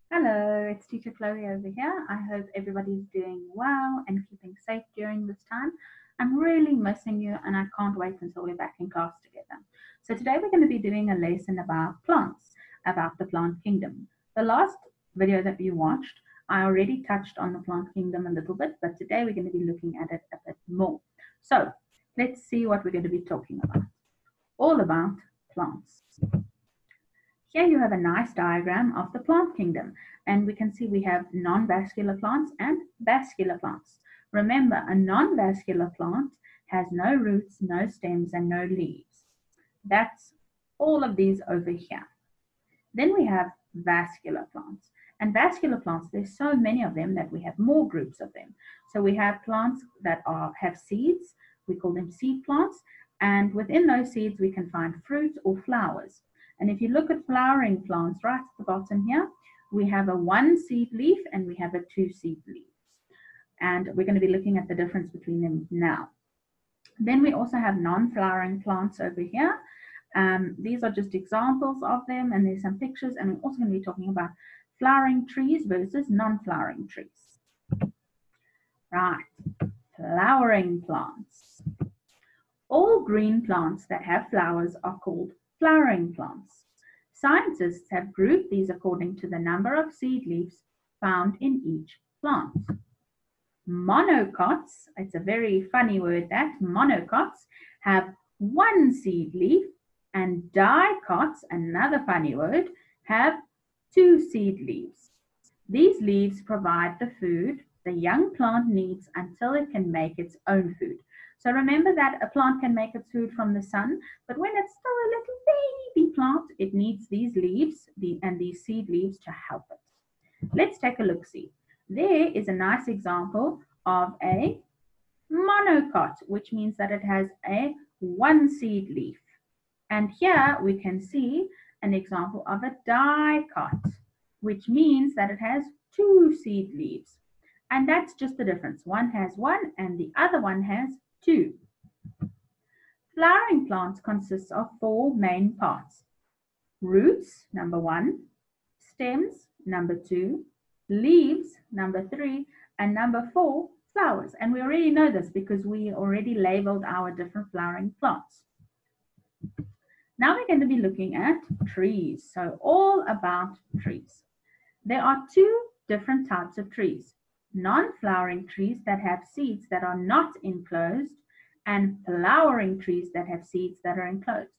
Hello, it's Teacher Chloe over here. I hope everybody's doing well and keeping safe during this time. I'm really missing you and I can't wait until we're back in class together. So today we're going to be doing a lesson about plants, about the plant kingdom. The last video that we watched, I already touched on the plant kingdom a little bit, but today we're going to be looking at it a bit more. So let's see what we're going to be talking about. All about plants. Here you have a nice diagram of the plant kingdom, and we can see we have non-vascular plants and vascular plants. Remember, a non-vascular plant has no roots, no stems, and no leaves. That's all of these over here. Then we have vascular plants. And vascular plants, there's so many of them that we have more groups of them. So we have plants that have seeds, we call them seed plants, and within those seeds we can find fruit or flowers. And if you look at flowering plants right at the bottom here, we have a 1 seed leaf and we have a 2 seed leaf. And we're going to be looking at the difference between them now. Then we also have non-flowering plants over here. These are just examples of them, and there's some pictures, and we're also going to be talking about flowering trees versus non-flowering trees. Right, flowering plants. All green plants that have flowers are called flowering plants. Scientists have grouped these according to the number of seed leaves found in each plant. Monocots, it's a very funny word that, monocots, have 1 seed leaf, and dicots, another funny word, have 2 seed leaves. These leaves provide the food the young plant needs until it can make its own food. So remember that a plant can make its food from the sun, but when it's still a little baby plant, it needs these leaves and these seed leaves to help it. Let's take a look-see. There is a nice example of a monocot, which means that it has a 1 seed leaf. And here we can see an example of a dicot, which means that it has 2 seed leaves. And that's just the difference. One has 1 and the other one has 2. Flowering plants consist of 4 main parts. Roots, number 1, stems, number 2, leaves, number 3, and number 4, flowers. And we already know this because we already labeled our different flowering plants. Now we're going to be looking at trees. So all about trees. There are 2 different types of trees. Non-flowering trees that have seeds that are not enclosed, and flowering trees that have seeds that are enclosed.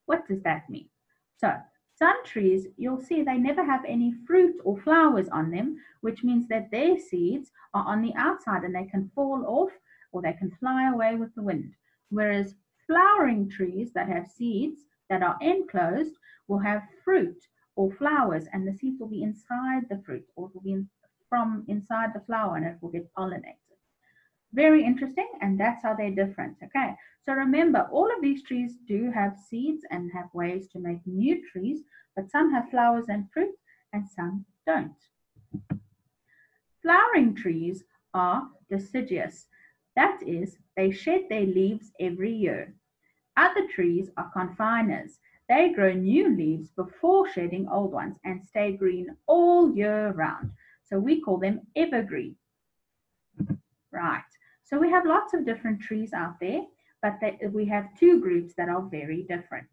What does that mean? So some trees, you'll see they never have any fruit or flowers on them, which means that their seeds are on the outside and they can fall off or they can fly away with the wind. Whereas flowering trees that have seeds that are enclosed will have fruit or flowers, and the seeds will be inside the fruit or will be from inside the flower and it will get pollinated. Very interesting, and that's how they're different. Okay, so remember, all of these trees do have seeds and have ways to make new trees, but some have flowers and fruit and some don't. Flowering trees are deciduous. That is, they shed their leaves every year. Other trees are confiners. They grow new leaves before shedding old ones and stay green all year round. So we call them evergreen. Right. So we have lots of different trees out there, but we have 2 groups that are very different.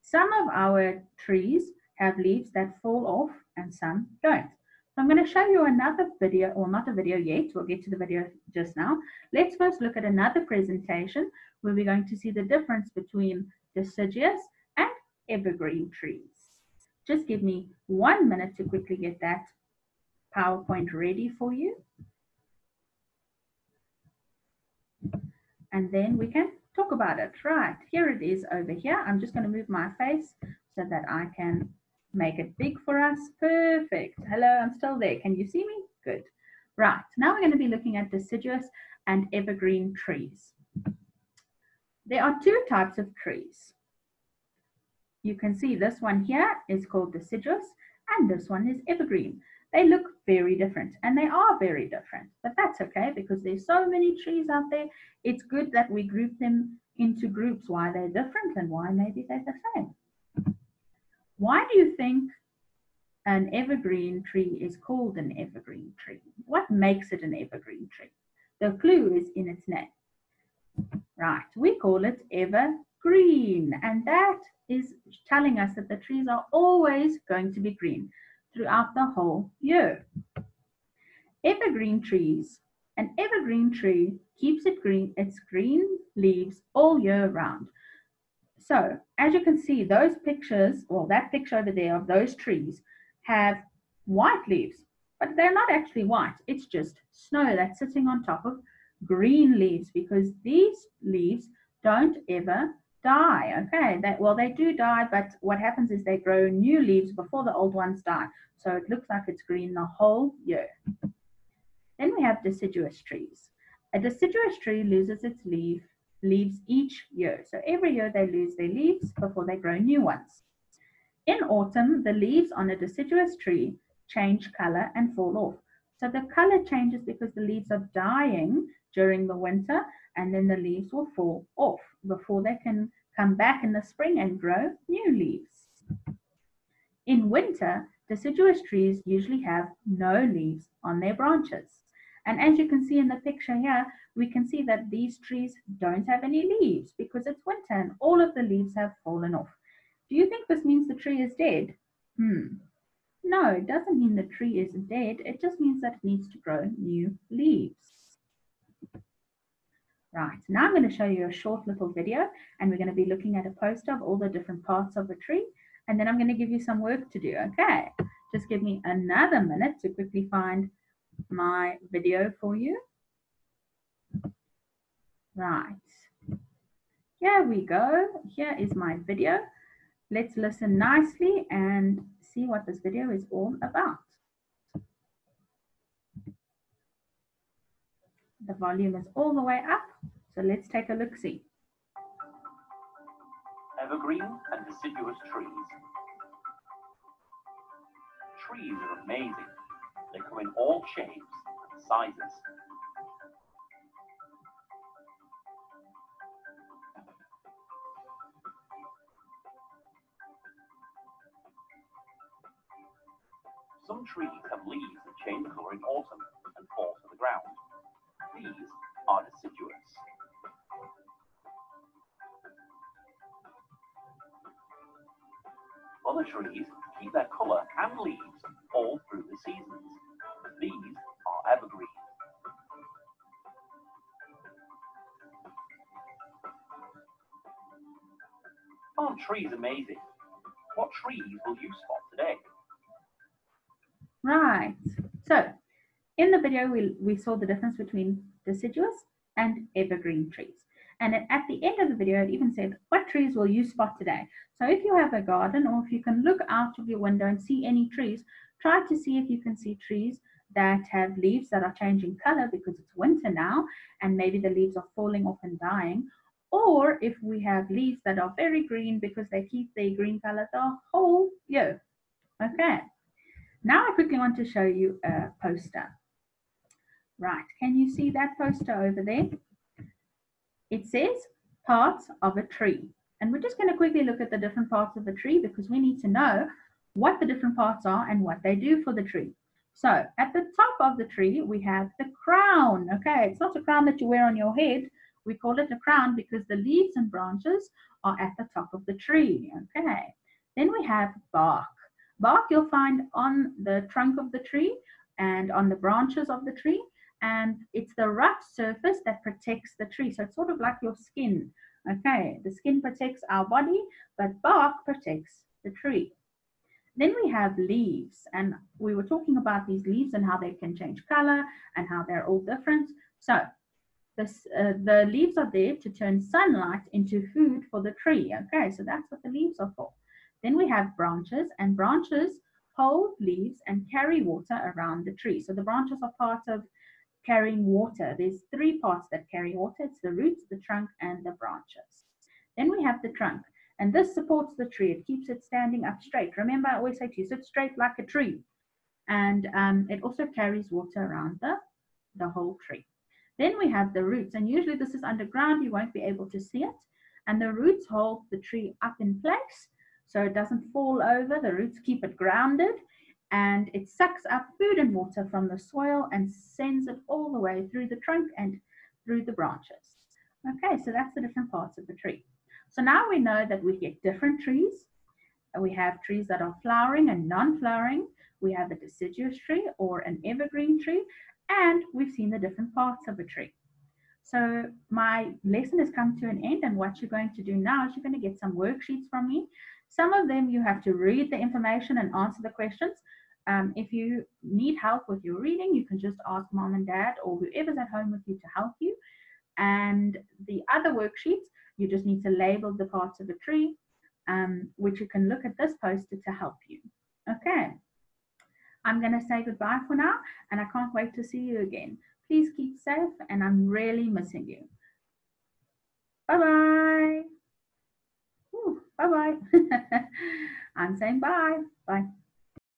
Some of our trees have leaves that fall off and some don't. So I'm going to show you another video, or not a video yet, we'll get to the video just now. Let's first look at another presentation where we're going to see the difference between deciduous and evergreen trees. Just give me 1 minute to quickly get that PowerPoint ready for you. And then we can talk about it. Right, here it is over here. I'm just going to move my face so that I can make it big for us. Perfect. Hello, I'm still there. Can you see me? Good. Right, now we're going to be looking at deciduous and evergreen trees. There are 2 types of trees. You can see this one here is called deciduous and this one is evergreen. They look very different, and they are very different, but that's okay because there's so many trees out there. It's good that we group them into groups, why they're different and why maybe they're the same. Why do you think an evergreen tree is called an evergreen tree? What makes it an evergreen tree? The clue is in its name. Right, we call it evergreen, and that is telling us that the trees are always going to be green throughout the whole year. Evergreen trees. An evergreen tree keeps its green leaves all year round. So as you can see, those pictures, well, that picture over there of those trees have white leaves, but they're not actually white. It's just snow that's sitting on top of green leaves, because these leaves don't ever die. Okay, they do die, but what happens is they grow new leaves before the old ones die. So it looks like it's green the whole year. Then we have deciduous trees. A deciduous tree loses its leaves each year. So every year they lose their leaves before they grow new ones. In autumn, the leaves on a deciduous tree change color and fall off. So the color changes because the leaves are dying during the winter, and then the leaves will fall off before they can come back in the spring and grow new leaves. In winter, deciduous trees usually have no leaves on their branches. And as you can see in the picture here, we can see that these trees don't have any leaves because it's winter and all of the leaves have fallen off. Do you think this means the tree is dead? No, it doesn't mean the tree is dead. It just means that it needs to grow new leaves. Right, now I'm going to show you a short little video, and we're going to be looking at a poster of all the different parts of a tree, and then I'm going to give you some work to do, okay? Just give me another minute to quickly find my video for you. Right, here we go. Here is my video. Let's listen nicely and see what this video is all about. The volume is all the way up, so let's take a look-see. Evergreen and deciduous trees. Trees are amazing. They come in all shapes and sizes. Some trees have leaves that change colour in autumn and fall to the ground. These are deciduous. Other trees keep their colour and leaves all through the seasons. These are evergreen. Aren't trees amazing? What trees will you spot today? Right, so in the video we saw the difference between deciduous and evergreen trees. And at the end of the video, it even said, what trees will you spot today? So if you have a garden, or if you can look out of your window and see any trees, try to see if you can see trees that have leaves that are changing color because it's winter now, and maybe the leaves are falling off and dying. Or if we have leaves that are very green because they keep their green color the whole year. Okay, now I quickly want to show you a poster. Right, can you see that poster over there? It says parts of a tree. And we're just going to quickly look at the different parts of a tree because we need to know what the different parts are and what they do for the tree. So at the top of the tree, we have the crown. Okay, it's not a crown that you wear on your head. We call it a crown because the leaves and branches are at the top of the tree. Okay, then we have bark. Bark you'll find on the trunk of the tree and on the branches of the tree. And it's the rough surface that protects the tree. So it's sort of like your skin. Okay, the skin protects our body, but bark protects the tree. Then we have leaves, and we were talking about these leaves and how they can change color and how they're all different. So the leaves are there to turn sunlight into food for the tree. Okay, so that's what the leaves are for. Then we have branches, and branches hold leaves and carry water around the tree. So the branches are part of carrying water. There's three parts that carry water. It's the roots, the trunk, and the branches. Then we have the trunk, and this supports the tree. It keeps it standing up straight. Remember, I always say to you, sit straight like a tree. And it also carries water around the whole tree. Then we have the roots, and usually this is underground. You won't be able to see it. And the roots hold the tree up in place so it doesn't fall over. The roots keep it grounded. and it sucks up food and water from the soil and sends it all the way through the trunk and through the branches. Okay, so that's the different parts of the tree. So now we know that we get different trees. We have trees that are flowering and non-flowering. We have a deciduous tree or an evergreen tree, and we've seen the different parts of a tree. So my lesson has come to an end, and what you're going to do now is you're going to get some worksheets from me. Some of them you have to read the information and answer the questions. If you need help with your reading, you can just ask mom and dad or whoever's at home with you to help you. And the other worksheets, you just need to label the parts of a tree, which you can look at this poster to help you. Okay, I'm going to say goodbye for now, and I can't wait to see you again. Please keep safe, and I'm really missing you. Bye-bye. Bye-bye. I'm saying bye. Bye.